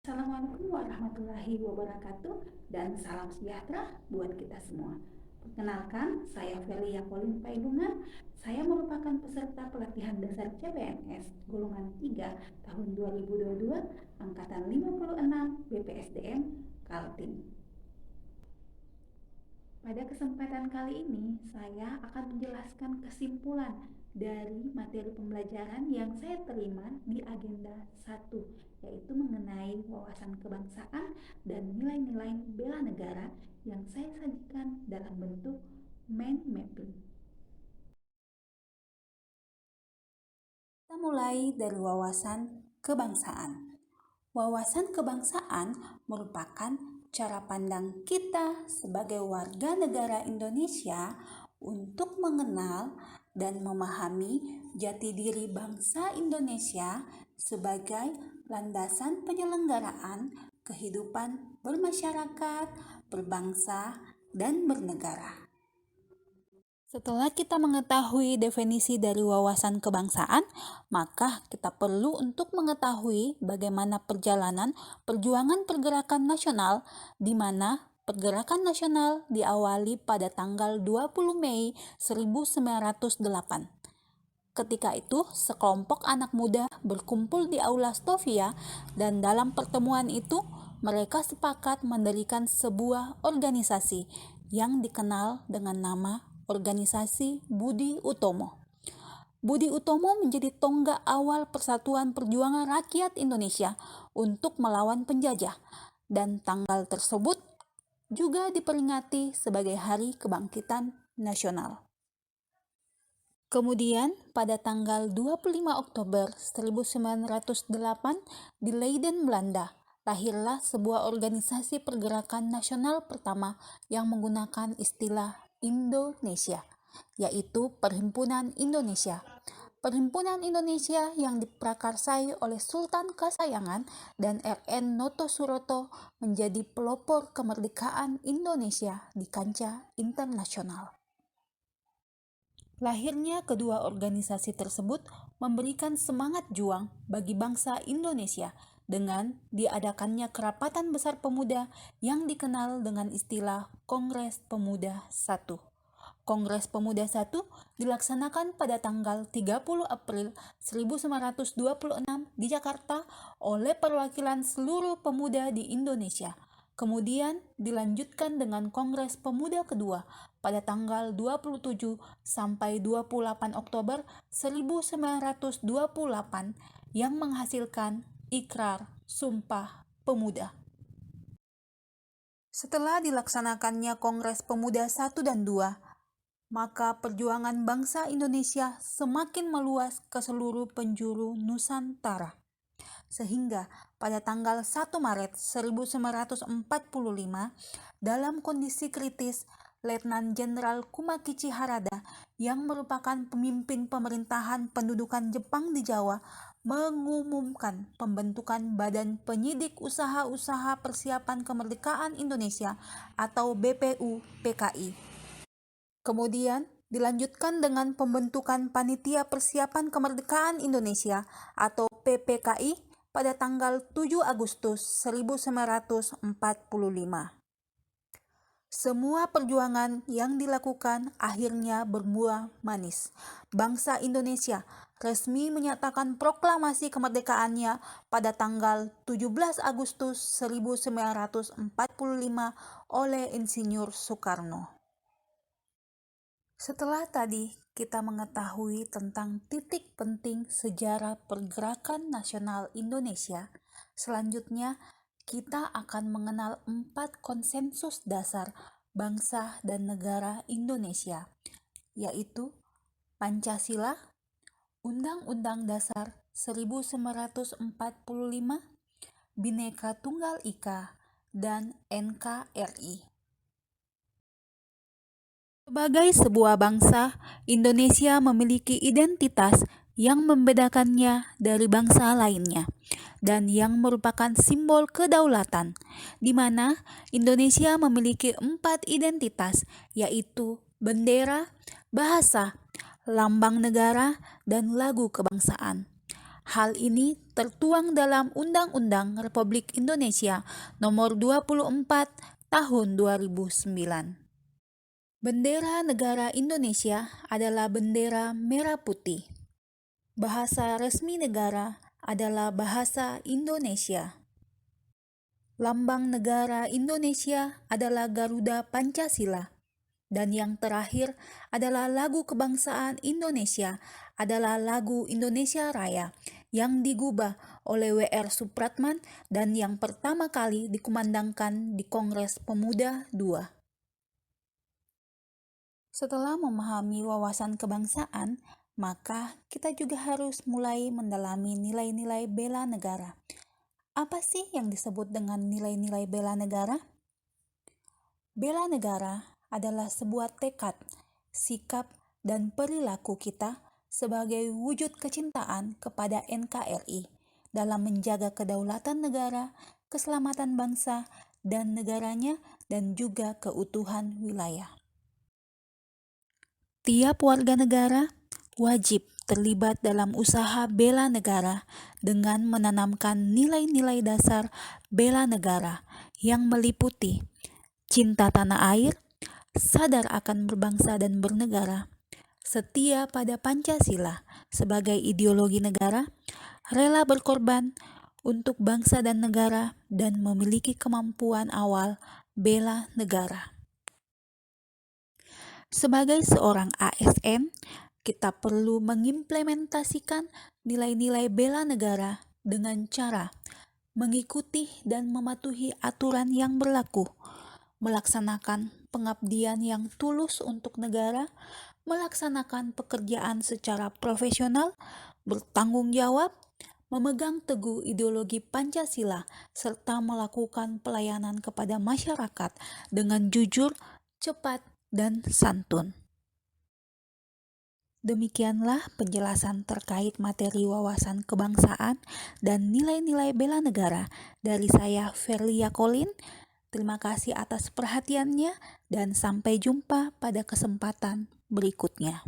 Assalamualaikum warahmatullahi wabarakatuh dan salam sejahtera buat kita semua. Perkenalkan, saya Velia Pauline Paidungan. Saya merupakan peserta pelatihan dasar CPNS golongan 3 tahun 2022 angkatan 56 BPSDM Kaltim. Pada kesempatan kali ini, saya akan menjelaskan kesimpulan dari materi pembelajaran yang saya terima di agenda 1, yaitu mengenai wawasan kebangsaan dan nilai-nilai bela negara yang saya sajikan dalam bentuk mind mapping. Kita mulai dari wawasan kebangsaan. Wawasan kebangsaan merupakan cara pandang kita sebagai warga negara Indonesia untuk mengenal dan memahami jati diri bangsa Indonesia sebagai landasan penyelenggaraan kehidupan bermasyarakat, berbangsa, dan bernegara. Setelah kita mengetahui definisi dari wawasan kebangsaan, maka kita perlu untuk mengetahui bagaimana perjalanan perjuangan pergerakan nasional, di mana pergerakan nasional diawali pada tanggal 20 Mei 1908. Ketika itu, sekelompok anak muda berkumpul di Aula Stovia dan dalam pertemuan itu, mereka sepakat mendirikan sebuah organisasi yang dikenal dengan nama Organisasi Budi Utomo. Budi Utomo menjadi tonggak awal persatuan perjuangan rakyat Indonesia untuk melawan penjajah, dan tanggal tersebut juga diperingati sebagai Hari Kebangkitan Nasional. Kemudian, pada tanggal 25 Oktober 1908 di Leiden, Belanda, lahirlah sebuah organisasi pergerakan nasional pertama yang menggunakan istilah Indonesia, yaitu Perhimpunan Indonesia. Perhimpunan Indonesia yang diprakarsai oleh Sultan Kasayangan dan R.N. Noto Suroto menjadi pelopor kemerdekaan Indonesia di kancah internasional. Lahirnya kedua organisasi tersebut memberikan semangat juang bagi bangsa Indonesia dengan diadakannya Kerapatan Besar Pemuda yang dikenal dengan istilah Kongres Pemuda I. Kongres Pemuda I dilaksanakan pada tanggal 30 April 1926 di Jakarta oleh perwakilan seluruh pemuda di Indonesia. Kemudian dilanjutkan dengan Kongres Pemuda kedua pada tanggal 27 sampai 28 Oktober 1928 yang menghasilkan Ikrar Sumpah Pemuda. Setelah dilaksanakannya Kongres Pemuda 1 dan 2, maka perjuangan bangsa Indonesia semakin meluas ke seluruh penjuru Nusantara. Sehingga pada tanggal 1 Maret 1945, dalam kondisi kritis, Letnan Jenderal Kumakichi Harada yang merupakan pemimpin pemerintahan pendudukan Jepang di Jawa mengumumkan pembentukan Badan Penyidik Usaha-Usaha Persiapan Kemerdekaan Indonesia atau BPU-PKI. Kemudian dilanjutkan dengan pembentukan Panitia Persiapan Kemerdekaan Indonesia atau PPKI pada tanggal 7 Agustus 1945. Semua perjuangan yang dilakukan akhirnya berbuah manis. Bangsa Indonesia resmi menyatakan proklamasi kemerdekaannya pada tanggal 17 Agustus 1945 oleh Insinyur Soekarno. Setelah tadi kita mengetahui tentang titik penting sejarah pergerakan nasional Indonesia, selanjutnya kita akan mengenal 4 konsensus dasar bangsa dan negara Indonesia, yaitu Pancasila, Undang-Undang Dasar 1945, Bhinneka Tunggal Ika, dan NKRI. Sebagai sebuah bangsa, Indonesia memiliki identitas yang membedakannya dari bangsa lainnya dan yang merupakan simbol kedaulatan, di mana Indonesia memiliki 4 identitas, yaitu bendera, bahasa, lambang negara, dan lagu kebangsaan. Hal ini tertuang dalam Undang-Undang Republik Indonesia Nomor 24 Tahun 2009. Bendera negara Indonesia adalah bendera merah putih. Bahasa resmi negara adalah bahasa Indonesia. Lambang negara Indonesia adalah Garuda Pancasila. Dan yang terakhir adalah lagu kebangsaan Indonesia adalah lagu Indonesia Raya yang digubah oleh W.R. Supratman dan yang pertama kali dikumandangkan di Kongres Pemuda II. Setelah memahami wawasan kebangsaan, maka kita juga harus mulai mendalami nilai-nilai bela negara. Apa sih yang disebut dengan nilai-nilai bela negara? Bela negara adalah sebuah tekad, sikap, dan perilaku kita sebagai wujud kecintaan kepada NKRI dalam menjaga kedaulatan negara, keselamatan bangsa dan negaranya, dan juga keutuhan wilayah. Tiap warga negara wajib terlibat dalam usaha bela negara dengan menanamkan nilai-nilai dasar bela negara yang meliputi cinta tanah air, sadar akan berbangsa dan bernegara, setia pada Pancasila sebagai ideologi negara, rela berkorban untuk bangsa dan negara, dan memiliki kemampuan awal bela negara. Sebagai seorang ASN, kita perlu mengimplementasikan nilai-nilai bela negara dengan cara mengikuti dan mematuhi aturan yang berlaku, melaksanakan pengabdian yang tulus untuk negara, melaksanakan pekerjaan secara profesional, bertanggung jawab, memegang teguh ideologi Pancasila, serta melakukan pelayanan kepada masyarakat dengan jujur, cepat, dan santun. Demikianlah penjelasan terkait materi wawasan kebangsaan dan nilai-nilai bela negara dari saya, Verlia Colin. Terima kasih atas perhatiannya dan sampai jumpa pada kesempatan berikutnya.